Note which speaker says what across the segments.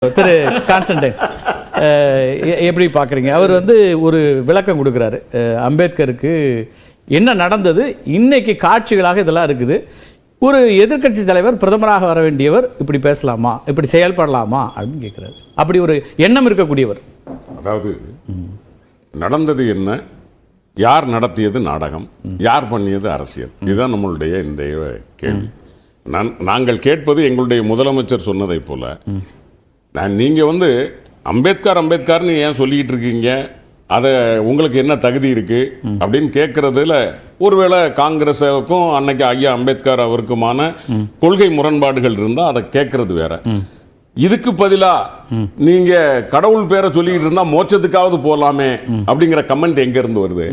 Speaker 1: திரு Constantine எப்படி பார்க்குறீங்க? அவர் ஒரு விளக்கம் கொடுக்குறாரு. அம்பேத்கருக்கு என்ன நடந்தது, இன்னைக்கு காட்சிகளாக இதெல்லாம் இருக்குது. ஒரு எதிர்க்கட்சி தலைவர் பிரதமராக வர வேண்டியவர் இப்படி பேசலாமா, இப்படி செயல்படலாமா அப்படின்னு கேட்குறாரு. அப்படி ஒரு எண்ணம் இருக்கக்கூடியவர்.
Speaker 2: அதாவது நடந்தது என்ன, யார் நடத்தியது நாடகம், யார் பண்ணியது அரசியல், இதுதான் நம்மளுடைய இன்றைய கேள்வி. நாங்கள் கேட்பது எங்களுடைய முதலமைச்சர் சொன்னதை போல, நீங்கள் அம்பேத்கர்னு ஏன் சொல்லிக்கிட்டு இருக்கீங்க, அதை உங்களுக்கு என்ன தகுதி இருக்கு அப்படின்னு கேட்கறதுல ஒருவேளை காங்கிரஸுக்கும் அன்னைக்கு ஐயா அம்பேத்கர் அவருக்குமான கொள்கை முரண்பாடுகள் இருந்தா அதை கேட்கறது வேற. இதுக்கு பதிலா நீங்க கடவுள் பேரை சொல்லிக்கிட்டு இருந்தா மோட்சத்துக்காவது போலாமே அப்படிங்கிற கமெண்ட் எங்க இருந்து வருது?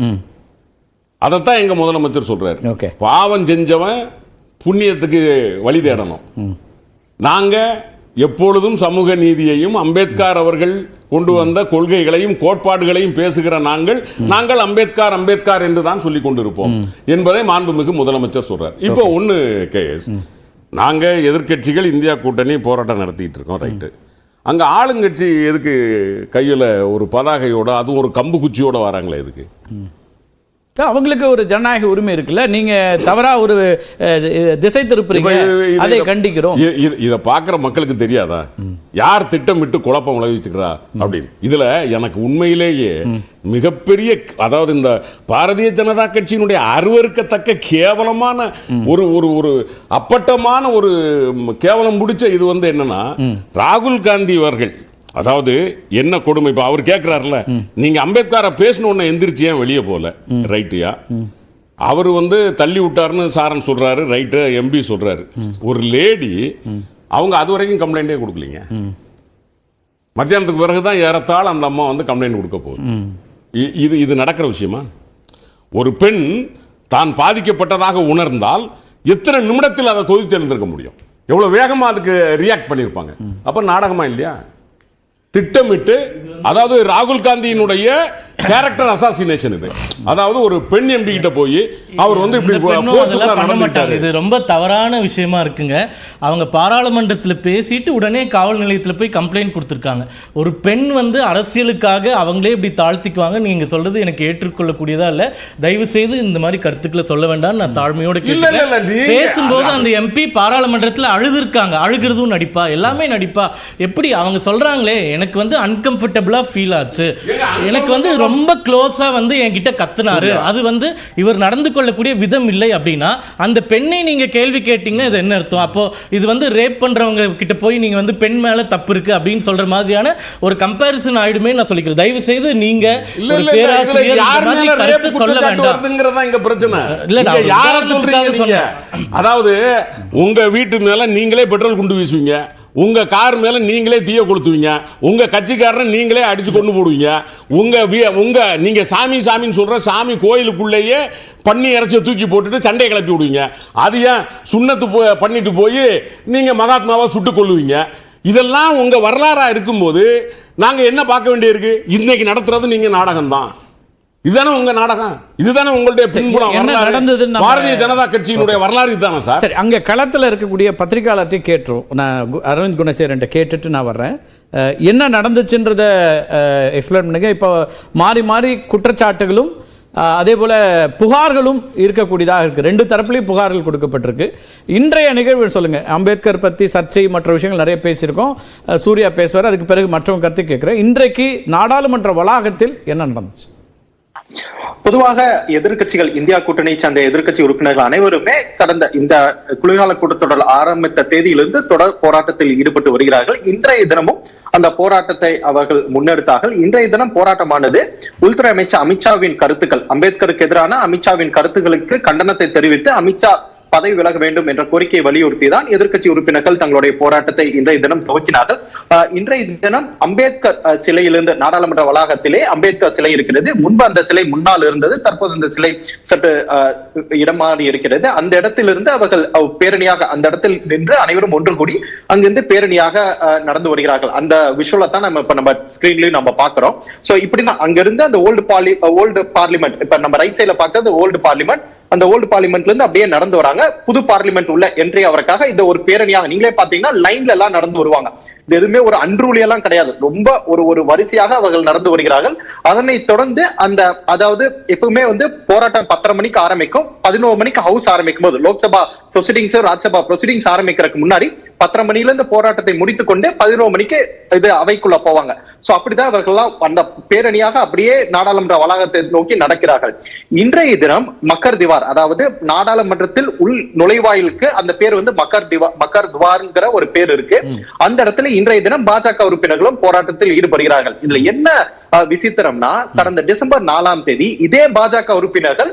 Speaker 2: அதைத்தான் எங்க முதலமைச்சர் சொல்றாரு. பாவம் செஞ்சவன் புண்ணியத்துக்கு வழி தேடணும். நாங்க எப்பொழுதும் சமூக நீதியையும் அம்பேத்கர் அவர்கள் கொண்டு வந்த கொள்கைகளையும் கோட்பாடுகளையும் பேசுகிற நாங்கள் அம்பேத்கர் என்று தான் சொல்லிக் கொண்டிருப்போம் என்பதை மாண்புமிகு முதலமைச்சர் சொல்றார். இப்போ ஒன்னு கேஸ், நாங்க எதிர்கட்சிகள் இந்தியா கூட்டணி போராட்டம் நடத்திட்டு இருக்கோம், ரைட்டு. அங்க ஆளுங்கட்சி எதுக்கு கையில ஒரு பதாகையோட, அதுவும் ஒரு கம்பு குச்சியோட வராங்களே எதுக்கு?
Speaker 1: அவங்களுக்கு ஒரு ஜனநாயக உரிமை இருக்குல்ல, நீங்க தவறா ஒரு திசை திருப்புறீங்க, அதை கண்டிக்கிறோம்.
Speaker 2: இத பாக்குற மக்களுக்கு தெரியாதா யார் திட்டமிட்டு குழப்பம் விளைவிச்சுக்கிறா அப்படின்னு? இதுல எனக்கு உண்மையிலேயே மிகப்பெரிய, அதாவது இந்த பாரதிய ஜனதா கட்சியினுடைய அருவருக்கத்தக்க கேவலமான ஒரு ஒரு அப்பட்டமான ஒரு கேவலம் பிடிச்ச இது என்னன்னா, ராகுல் காந்தி அவர்கள், அதாவது என்ன கொடுமை. இப்ப அவர் கேட்கிறாருல, நீங்க அம்பேத்கரை பேசணும் உடனே எந்திரிச்சு ஏன் வெளியே போல, ரைட்டியா? அவர் தள்ளி விட்டாருன்னு சாரன் சொல்றாரு, ரைட்டு, எம்பி சொல்றாரு. ஒரு லேடி அவங்க அது வரைக்கும் கம்ப்ளைண்டே கொடுக்கலீங்க. மத்தியானத்துக்கு பிறகுதான் ஏறத்தாழ அந்த அம்மா கம்ப்ளைண்ட் கொடுக்க போகுது. இது நடக்கிற விஷயமா? ஒரு பெண் தான் பாதிக்கப்பட்டதாக உணர்ந்தால் எத்தனை நிமிடத்தில் அதை கொதித்து எழுந்திருக்க முடியும்? எவ்வளவு வேகமா அதுக்கு ரியாக்ட் பண்ணிருப்பாங்க. அப்ப நாடகமா இல்லையா? திட்டமிட்டு, அதாவது ராகுல் காந்தியினுடைய கேரக்டர் அசாசினேஷன் இது. அதாவது ஒரு பெண் எம்பி கிட்ட போய் அவர் இப்படி
Speaker 3: இது ரொம்ப தவறான விஷயமா இருக்குங்க. அவங்க பாராளுமன்றத்தில் பேசிட்டு உடனே காவல் நிலையத்தில் போய் கம்ப்ளைண்ட் கொடுத்திருக்காங்க. ஒரு பெண் அரசியலுக்காக அவங்களே இப்படி தாழ்த்திக்குவாங்க. நீங்க சொல்றது எனக்கு ஏற்றுக்கொள்ளக்கூடியதா இல்ல. தயவு செய்து இந்த மாதிரி கருத்துக்களை சொல்ல வேண்டாம் நான் தாழ்மையோட கேட்கிறேன். பேசும்போது அந்த எம்பி பாராளுமன்றத்தில் அழுதுருக்காங்க. அழுகிறதும் நடிப்பா, எல்லாமே நடிப்பா. எப்படி அவங்க சொல்றாங்களே, எனக்கு அன்கம்ஃபர்டபிளா ஃபீல் ஆச்சு. எனக்கு ரொம்ப க்ளோஸா என்கிட்ட கத்துனாரு. அது இவர் நடந்து கொள்ளக்கூடிய விதம் இல்லை அப்படின்னா அந்த பெண்ணை நீங்க கேள்வி கேட்டீங்கன்னா இது என்ன அர்த்தம்? அப்போ இது ரேப் பண்றவங்க கிட்ட போய் நீங்க பெண் மேல தப்பு இருக்கு அப்படின்னு சொல்ற மாதிரியான ஒரு கம்பேரிசன் ஆயிடுமே நான் சொல்லிக்கிறேன். தயவு செய்து நீங்க ஒரு பேராசிரியர் சொல்ல வேண்டாம்.
Speaker 2: இங்க பிரச்சனை இல்ல, யார சொல்றீங்க? அதாவது உங்க வீட்டு மேல நீங்களே பெட்ரோல் குண்டு வீசுவீங்க, உங்க கார் மேல நீங்களே தீய கொளுத்துவீங்க, உங்க கட்சிக்காரன் நீங்களே அடிச்சு கொண்டு போடுவீங்க, உங்க நீங்க சாமின்னு சொல்ற சாமி கோயிலுக்குள்ளேயே பண்ணி இறைச்சி தூக்கி போட்டுட்டு சண்டையை கிளப்பி விடுவீங்க. அது ஏன் சுண்ணத்து பண்ணிட்டு போய் நீங்க மகாத்மாவை சுட்டு கொள்ளுவீங்க. இதெல்லாம் உங்க வரலாறா இருக்கும்போது நாங்க என்ன பார்க்க வேண்டியிருக்கு? இன்னைக்கு நடத்துறது நீங்க நாடகம் தான். இதுதானே உங்க நாடகம், இதுதானே உங்களுடைய பின்புலம். பாரதிய ஜனதா கட்சியினுடைய வரலாறு இதுதானே சார்.
Speaker 1: சரி, அங்க களத்தில் இருக்கக்கூடிய பத்திரிகையாளர்கிட்ட கேட்டுரும். நான் அரவிந்த் குணசேகரன் கேட்டுட்டு நான் வர்றேன். என்ன நடந்துச்சுன்றத எக்ஸ்பிளைன் பண்ணுங்க. இப்போ மாறி மாறி குற்றச்சாட்டுகளும் அதே போல புகார்களும் இருக்கக்கூடியதாக இருக்கு. ரெண்டு தரப்புலையும் புகார்கள் கொடுக்கப்பட்டிருக்கு. இன்றைய நிகழ்வு சொல்லுங்க. அம்பேத்கர் பத்தி சர்ச்சை மற்ற விஷயங்கள் நிறைய பேசியிருக்கோம். சூர்யா பேசுவார், அதுக்கு பிறகு மற்றவங்க கருத்து கேட்கிறேன். இன்றைக்கு நாடாளுமன்ற வளாகத்தில் என்ன நடந்துச்சு?
Speaker 4: பொதுவாக எதிர்கட்சிகள், இந்தியா கூட்டணியை சார்ந்த எதிர்கட்சி உறுப்பினர்கள் அனைவருமே கடந்த இந்த குளிர்கால கூட்டத்தொடர் ஆரம்பித்த தேதியிலிருந்து தொடர் போராட்டத்தில் ஈடுபட்டு வருகிறார்கள். இன்றைய தினமும் அந்த போராட்டத்தை அவர்கள் முன்னெடுத்தார்கள். இன்றைய தினம் போராட்டமானது உள்துறை அமைச்சர் அமித்ஷாவின் கருத்துக்கள், அம்பேத்கருக்கு எதிரான அமித்ஷாவின் கருத்துக்களுக்கு கண்டனத்தை தெரிவித்து அமித்ஷா பதவி விலக வேண்டும் என்ற கோரிக்கையை வலியுறுத்திதான் எதிர்க்கட்சி உறுப்பினர்கள் தங்களுடைய போராட்டத்தை இன்றைய தினம் துவக்கினார்கள். இன்றைய தினம் அம்பேத்கர் சிலையிலிருந்து, நாடாளுமன்ற வளாகத்திலே அம்பேத்கர் சிலை இருக்கிறது. முன்பு அந்த சிலை முன்னால் இருந்தது, தற்போது அந்த சிலை சற்று இடம் மாறி இருக்கிறது. அந்த இடத்திலிருந்து அவர்கள் பேரணியாக அந்த இடத்தில் நின்று அனைவரும் ஒன்று கூடி அங்கிருந்து பேரணியாக நடந்து வருகிறார்கள். அந்த விஷுவலை தான் நம்ம ஸ்கிரீன்லயும் நம்ம பாக்குறோம். சோ இப்படிதான் அங்கிருந்து அந்த ஓல்டு பார்லிமெண்ட், இப்ப நம்ம ரைட் சைட்ல பார்க்கறது ஓல்டு பார்லிமெண்ட், அந்த ஓல்டு பார்லிமெண்ட்ல இருந்து அப்படியே நடந்து வராங்க. புது பார்லிமெண்ட் உள்ள என்ட்ரி அவருக்காக இந்த ஒரு பேரணியாக நீங்களே பாத்தீங்கன்னா லைன்ல எல்லாம் நடந்து வருவாங்க. இது எதுவுமே ஒரு அன்ரூலி எல்லாம் கிடையாது. ரொம்ப ஒரு வரிசையாக அவர்கள் நடந்து வருகிறார்கள். அதனை தொடர்ந்து அந்த அதாவது எப்பவுமே வந்து போராட்டம் 10:30 மணிக்கு ஆரம்பிக்கும். 11 மணிக்கு ஹவுஸ் ஆரம்பிக்கும் போது லோக்சபா ப்ரொசீடிங்ஸ் ராஜ்யசபா ப்ரொசீடிங்ஸ் ஆரம்பிக்கிறதுக்கு முன்னாடி 10:30 மணில இருந்து போராட்டத்தை முடித்துக் கொண்டு 11 மணிக்கு இது அவைக்குள்ள போவாங்க. சோ அப்படிதான் இவர்கள்லாம் அந்த பேரணியாக அப்படியே நாடாளுமன்ற வளாகத்தை நோக்கி நடக்கிறார்கள். இன்றைய தினம் மக்கர் திவார், அதாவது நாடாளுமன்றத்தில் உள் நுழைவாயிலுக்கு அந்த பேர் வந்து மக்கர் துவார்ங்கிற ஒரு பேர் இருக்கு. அந்த இடத்துல இன்றைய தினம் பாஜக உறுப்பினர்களும் போராட்டத்தில் ஈடுபடுகிறார்கள். இதுல என்ன விசித்திரம்னா, கடந்த டிசம்பர் 4ஆம் தேதி இதே பாஜக உறுப்பினர்கள்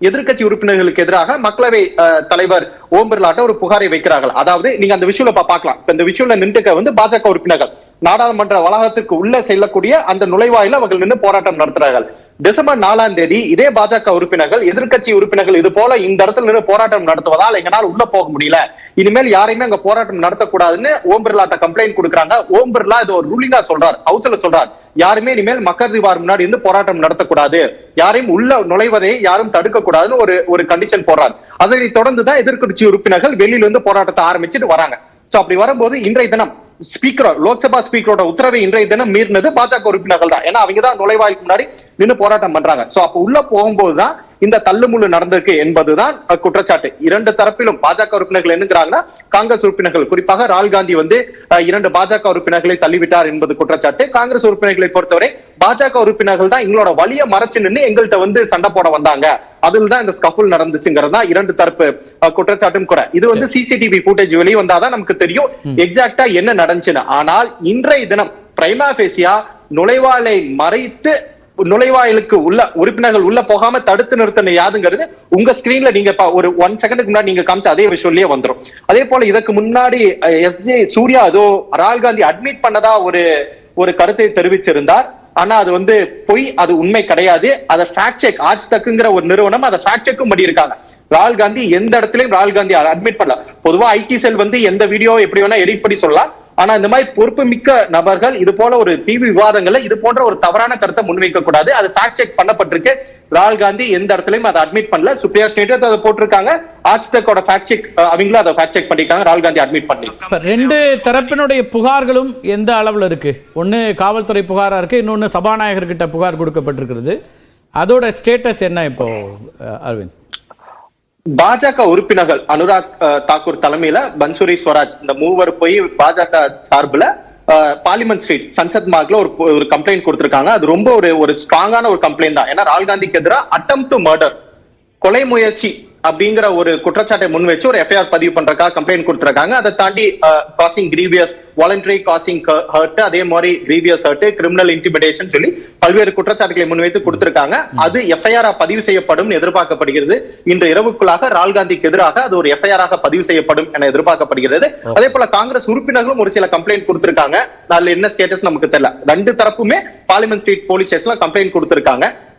Speaker 4: எதிர்க்கட்சி உறுப்பினர்களுக்கு எதிராக மக்களவை தலைவர் ஓம் பிர்லாட்ட ஒரு புகாரை வைக்கிறார்கள். அதாவது நீங்க அந்த விஷுவல பார்க்கலாம். இந்த விஷுவல நின்றுக்க வந்து பாஜக உறுப்பினர்கள் நாடாளுமன்ற வளாகத்திற்கு உள்ள செல்லக்கூடிய அந்த நுழைவாயில அவர்கள் நின்று போராட்டம் நடத்துறார்கள். டிசம்பர் 4ஆம் தேதி இதே பாஜக உறுப்பினர்கள் எதிர்க்கட்சி உறுப்பினர்கள் இது போல இந்த இடத்துல நின்று போராட்டம் நடத்துவதால் எங்களால் உள்ள போக முடியல, இனிமேல் யாரையுமே அங்க போராட்டம் நடத்தக்கூடாதுன்னு ஓம் பிர்லாட்ட கம்ப்ளைண்ட் கொடுக்குறாங்க. ஓம் பிர்லா இது ஒரு ரூலிங்கா சொல்றார், ஹவுஸ்ல சொல்றார், யாருமே இனிமேல் மக்கர் திவார் முன்னாடி இருந்து போராட்டம் நடத்தக்கூடாது, யாரையும் உள்ள நுழைவதை யாரும் தடுக்க கூடாதுன்னு ஒரு கண்டிஷன் போடுறார். அதனை தொடர்ந்துதான் எதிர்க்கட்சி உறுப்பினர்கள் வெளியில இருந்து போராட்டத்தை ஆரம்பிச்சுட்டு வராங்க. சோ அப்படி வரும்போது இன்றைய தினம் ஸ்பீக்கர் லோக்சபா ஸ்பீக்கரோட உத்தரவை இன்றைய தினம் மீறினது பாஜக உறுப்பினர்கள் தான். ஏன்னா அவங்க தான் நுழைவாய்க்கு முன்னாடி நின்று போராட்டம் பண்றாங்க. சோ அப்ப உள்ள போகும்போதுதான் இந்த தள்ளுமுள்ளு நடந்திருக்கு என்பதுதான் குற்றச்சாட்டு. இரண்டு தரப்பிலும் பாஜக உறுப்பினர்கள் என்னங்கிறாங்கன்னா, காங்கிரஸ் உறுப்பினர்கள் குறிப்பாக ராகுல் காந்தி வந்து 2 பாஜக உறுப்பினர்களை தள்ளிவிட்டார் என்பது குற்றச்சாட்டு. காங்கிரஸ் உறுப்பினர்களை பொறுத்தவரை பாஜக உறுப்பினர்கள் தான் எங்களோட வலிய மறைச்சு நின்று எங்கள்கிட்ட வந்து சண்டை போட வந்தாங்க, அதில் தான் இந்த ஸ்கஃபுல் நடந்துச்சுங்கிறதா இரண்டு தரப்பு குற்றச்சாட்டும் கூட. இது வந்து சிசிடிவி ஃபுட்டேஜ் வெளியே வந்தாதான் நமக்கு தெரியும் எக்ஸாக்டா என்ன நடந்துச்சுன்னு. ஆனால் இன்றைய தினம் பிரைமா ஃபேசியா நுழைவாயிலை மறைத்து நுழைவாயிலுக்கு உள்ள உறுப்பினர்கள் உள்ள போகாம தடுத்து நிறுத்தின யாதுங்கிறது உங்க ஸ்கிரீன்ல நீங்க ஒரு 1 செகண்டுக்கு முன்னாடி நீங்க காமிச்ச அதே விஷயம்லயே வந்துடும். அதே போல இதுக்கு முன்னாடி எஸ்ஜே சூர்யா ஏதோ ராகுல் காந்தி அட்மிட் பண்ணதா ஒரு கருத்தை தெரிவிச்சிருந்தார். ஆனா அது வந்து பொய், அது உண்மை கிடையாது. அதை ஃபேக்ட் செக் ஆஜ் தக்குங்கிற ஒரு நிறுவனம் அதை ஃபேக்ட் செக்கும் பண்ணியிருக்காங்க. ராகுல் காந்தி எந்த இடத்துலயும் ராகுல் காந்தி அட்மிட் பண்ணல. பொதுவா ஐடி செல் வந்து எந்த வீடியோ எப்படி வேணா எடிட் பண்ணி சொல்லலாம். ஆனா இந்த மாதிரி பொறுப்பு மிக்க நபர்கள் இது போல ஒரு டிவி விவாதங்கள்ல இது போன்ற ஒரு தவறான கருத்தை முன்வைக்க கூடாது. அது ஃபேக்ட் செக் பண்ணப்பட்டிருக்கு. ராகுல் காந்தி எந்த இடத்துலயும் அதை அட்மிட் பண்ணல. சுப்ரியா ஸ்டேட் அதை போட்டிருக்காங்க. ஆஜ் தக்கோட ஃபேக்ட் செக் அவங்களும் அதை ஃபேக்ட் செக் பண்ணிருக்காங்க. ராகுல் காந்தி அட்மிட் பண்ணி.
Speaker 1: ரெண்டு தரப்பினுடைய புகார்களும் எந்த அளவுல இருக்கு? ஒன்னு காவல்துறை புகாரா இருக்கு, இன்னொன்னு சபாநாயகர் கிட்ட புகார் கொடுக்கப்பட்டிருக்கிறது. அதோட ஸ்டேட்டஸ் என்ன இப்போ அரவிந்த்?
Speaker 4: பாஜக உறுப்பினர்கள் அனுராக் தாக்கூர் தலைமையில பன்சுரி ஸ்வராஜ் இந்த மூவர் போய் பாஜக சார்பில் பார்லிமெண்ட் ஸ்ட்ரீட் சன்சத் மார்க்ல ஒரு கம்ப்ளைண்ட் கொடுத்திருக்காங்க. அது ரொம்ப ஒரு ஸ்ட்ராங்கான ஒரு கம்ப்ளைண்ட் தான். ஏன்னா ராகுல் காந்திக்கு எதிராக அட்டெம்ப்ட் டு மர்டர், கொலை முயற்சி அப்படிங்கிற ஒரு குற்றச்சாட்டை முன் வச்சு ஒரு எஃப்ஐஆர் பதிவு பண்றதுக்காக கம்ப்ளைண்ட் கொடுத்திருக்காங்க. அதை தாண்டி causing grievous voluntary causing hurt, அதே மாதிரி கிரீவியஸ் ஹர்ட், கிரிமினல் இன்டிமிடேஷன் சொல்லி பல்வேறு குற்றச்சாட்டுகளை முன்வைத்து கொடுத்திருக்காங்க. அது எஃப்ஐஆர் பதிவு செய்யப்படும் எதிர்பார்க்கப்படுகிறது. இன்று இரவுக்குள்ளாக ராகுல் காந்திக்கு எதிராக அது ஒரு எஃப்ஐஆர் பதிவு செய்யப்படும் என எதிர்பார்க்கப்படுகிறது. அதே போல காங்கிரஸ் உறுப்பினர்களும் ஒரு சில கம்ப்ளைண்ட் கொடுத்திருக்காங்க. அதுல என்ன ஸ்டேட்டஸ் நமக்கு தெரியல. ரெண்டு தரப்புமே பார்லிமெண்ட் ஸ்ட்ரீட் போலீஸ் ஸ்டேஷன்ல கம்ப்ளைண்ட் கொடுத்திருக்காங்க.